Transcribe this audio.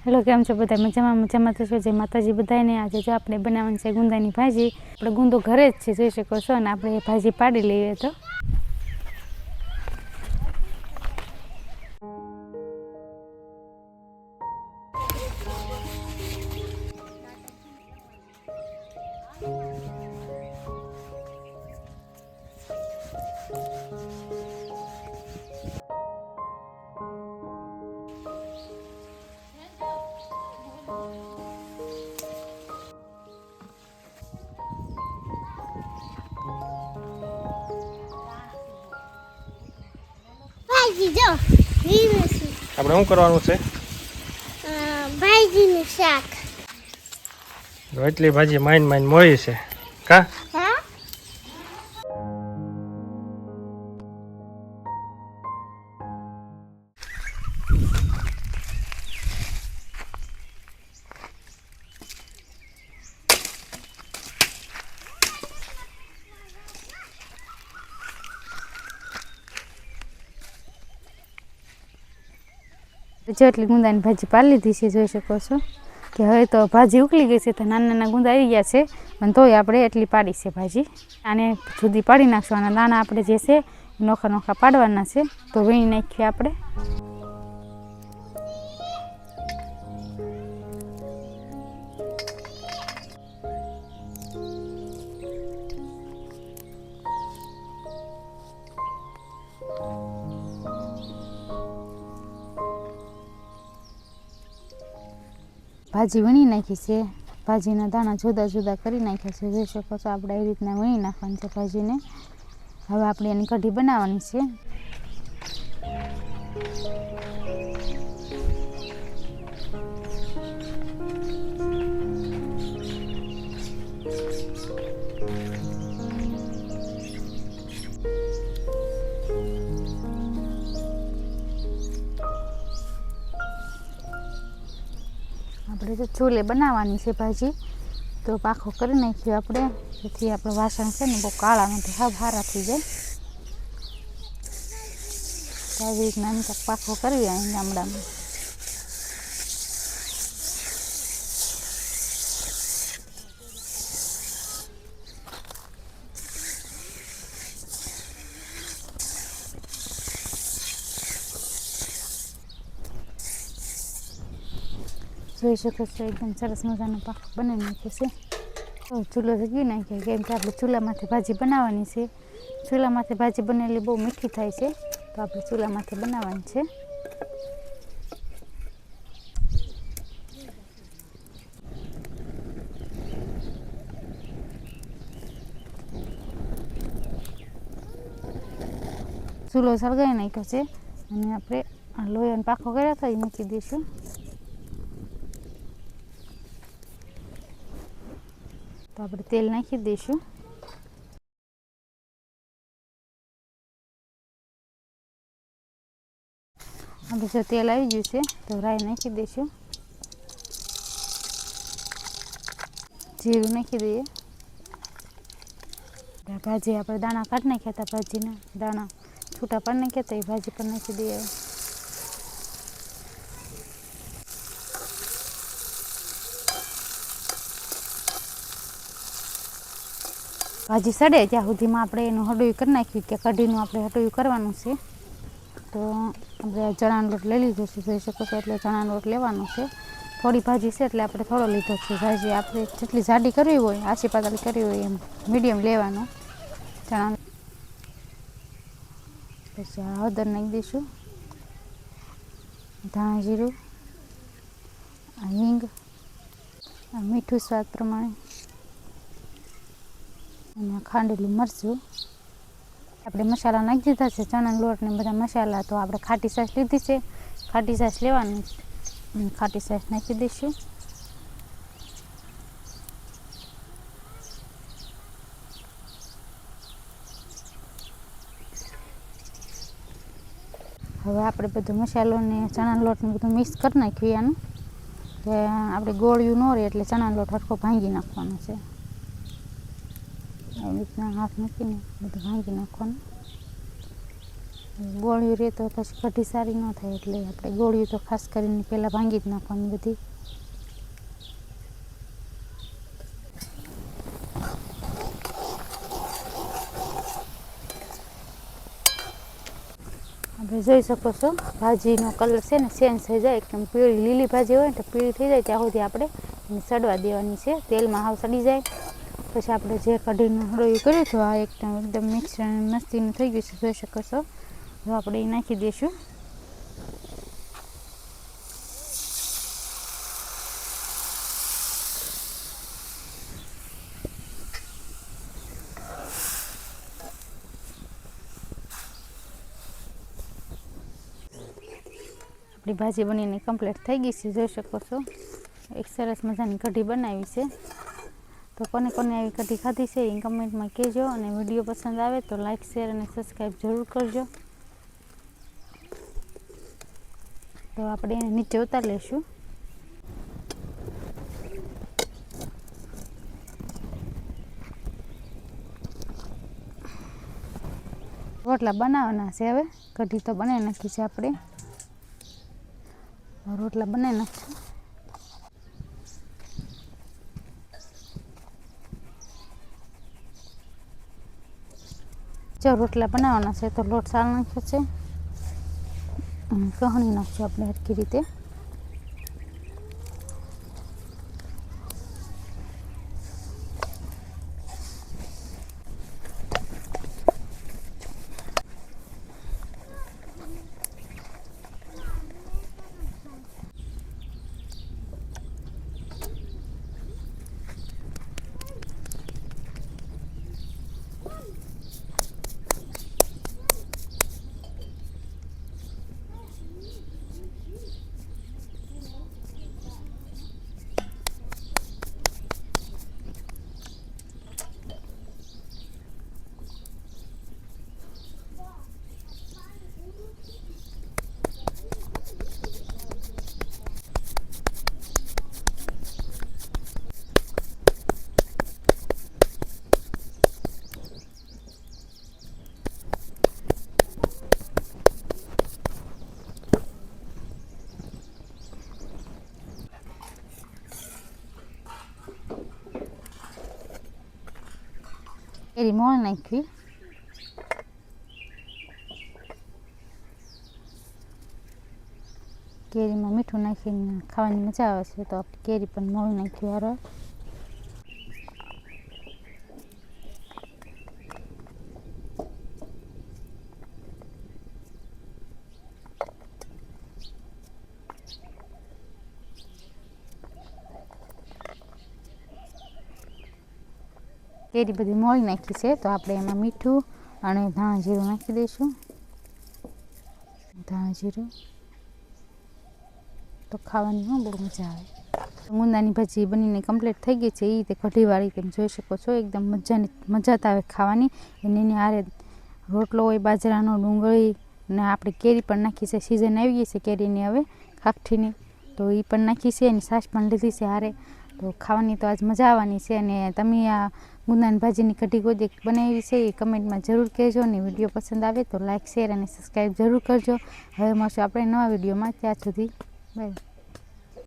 Hello, કેમ છો બધા? મજામાં થશો. જય માતાજી બધાને. આજે જો આપણે બનાવવાની છે ગુંદાની ભાજી. આપણે ગુંદો ઘરે જ છે, જોઈ શકો છો, અને આપણે ભાજી પાડી લઈએ. તો આપણે શું કરવાનું છે? ભાજીનું શાક. એટલી ભાજી માઇન મોઈ છે કા? જેટલી ગુંદાની ભાજી પાડી લીધી છે, જોઈ શકો છો કે હવે તો ભાજી ઉકળી ગઈ છે. તો નાના ગુંદા આવી ગયા છે, પણ તોય આપણે એટલી પાડી છે ભાજી. આને સુધી પાડી નાખશું. અને દાણા આપણે જે છે નોખા પાડવાના છે. તો વીણી નાખીએ આપણે. ભાજી વીણી નાખી છે. ભાજીના દાણા જુદા કરી નાખ્યા છે, જોઈ શકો છો. આપણે એવી રીતના વીણી નાખવાની છે ભાજીને. હવે આપણે એની કઢી બનાવવાની છે. આપણે તો ચૂલે બનાવવાની છે ભાજી. તો પાખો કરી નાખ્યો આપણે, જેથી આપણે વાસણ છે ને બહુ કાળા નથી, સારા થઈ જાય. તો આવી રીતના પાખો કરવી અહીં ગામડામાં. જોઈ શકો છો, એકદમ સરસ મજાનો પાકો બનાવી નાખ્યો છે. તો ચૂલો જગી નાખ્યો, કેમ કે આપણે ચૂલામાંથી ભાજી બનાવવાની છે. ચૂલામાંથી ભાજી બનેલી બહુ મીઠી થાય છે, તો આપણે ચૂલામાંથી બનાવવાની છે. ચૂલો સળગાવી નાખ્યો છે, અને આપણે લોહીનો પાકો કર્યો હતો એ મૂકી દઈશું. તો આપણે તેલ નાખી દઈશું. આપણે જો તેલ આવી ગયું છે, તો રાઈ નાખી દઈશું. જીરું નાખી દઈએ. ભાજી આપણે દાણા કાઢી નાખ્યા હતા, ભાજીના દાણા છૂટા પાડી નાખ્યા હતા, એ ભાજી પર નાખી દઈએ. ભાજી સડે ત્યાં સુધીમાં આપણે એનું હળવું કરી નાખ્યું, કે કઢીનું આપણે હળવું કરવાનું છે. તો આપણે ચણાનો લોટ લઈ લીધો છે, જોઈ શકો છો. એટલે ચણાનો લોટ લેવાનો છે. થોડી ભાજી છે એટલે આપણે થોડો લીધો છે. ભાજી આપણે જેટલી જાડી કરવી હોય, આછી પાતળી કરવી હોય, એમ મીડિયમ લેવાનો ચણા. પછી હળદર નાખી દઈશું, ધાણા જીરું, હિંગ, મીઠું સ્વાદ પ્રમાણે, અને ખાંડેલું મરચું. આપણે મસાલા નાખી દીધા છે, ચણાનો લોટ ને બધા મસાલા. તો આપણે ખાટી છાશ લીધી છે, ખાટી છાશ લેવાની, ખાટી છાશ નાખી દઈશું. હવે આપણે બધો મસાલો ને ચણાનો લોટ ને બધું મિક્સ કરી નાખ્યું. આનું કે આપણે ગોળિયું ન રહે, એટલે ચણાનો લોટ હરખો ભાંગી નાખવાનો છે. આવી રીતના હાથ મૂકીને બધું ભાંગી નાખવાનું. ગોળ્યું રહે તો પછી કઢી સારી ન થાય, એટલે આપણે ગોળ્યું તો ખાસ કરીને પહેલાં ભાંગી જ નાખવાની બધી. આપણે જોઈ શકો છો ભાજીનો કલર છે ને ચેન્જ થઈ જાય, એકદમ પીળી લીલી ભાજી હોય ને તો પીળી થઈ જાય ત્યાં સુધી આપણે એને સડવા દેવાની છે. તેલમાં હાવ સડી જાય પછી આપણે જે કઢીનું હળોયું કર્યું હતું આ એકદમ મિક્સ મસ્તીનું થઈ ગયું છે, જોઈ શકો છો. તો આપણે એ નાખી દઈશું. આપણી ભાજી બનીને કમ્પ્લીટ થઈ ગઈ છે, જોઈ શકો છો. એક સરસ મજાની કઢી બનાવી છે. તો કોને કોને આવી કઢી ખાધી છે એ કમેન્ટમાં કહેજો, અને વિડીયો પસંદ આવે તો લાઇક શેર અને સબસ્ક્રાઈબ જરૂર કરજો. તો આપણે એને નીચે ઉતારી લઈશું. રોટલા બનાવવાના છે. હવે કઢી તો બનાવી નાખી છે આપણે, રોટલા બનાવી નાખશું. જો રોટલા બનાવવાના છે તો લોટ સાળ નાખ્યો છે, કહણી નાખશું આપણે હરખી રીતે. કેરી મોણ નાખવી. કેરીમાં મીઠું નાખીને ખાવાની મજા આવે છે, તો આપણે કેરી પણ મોણ નાખી. હારો કેરી બધી મોળી નાખી છે, તો આપણે એમાં મીઠું અને ધાણા જીરું નાખી દઈશું. ધાણા જીરું તો ખાવાની બહુ મજા આવે. ગુંદાની ભાજી બનીને કમ્પ્લીટ થઈ ગઈ છે. એ રીતે કઢીવાળી તમે જોઈ શકો છો, એકદમ મજા આવે ખાવાની. એની હારે રોટલો હોય બાજરાનો, ડુંગળી ને આપણે કેરી પણ નાખી છે. સિઝન આવી ગઈ છે કેરીની હવે ખાખઠીની, તો એ પણ નાખી છે. એની છાશ પણ લીધી છે હારે, તો ખાવાની તો આજ મજા આવવાની છે. અને તમે આ ગુંદાની ભાજીની કઢી કોઈ દી બનાવી છે એ કમેન્ટમાં જરૂર કહેજો, અને વિડીયો પસંદ આવે તો લાઇક શેર અને સબસ્ક્રાઈબ જરૂર કરજો. હવે મળશું આપણે નવા વિડીયોમાં. ત્યાં સુધી બાય.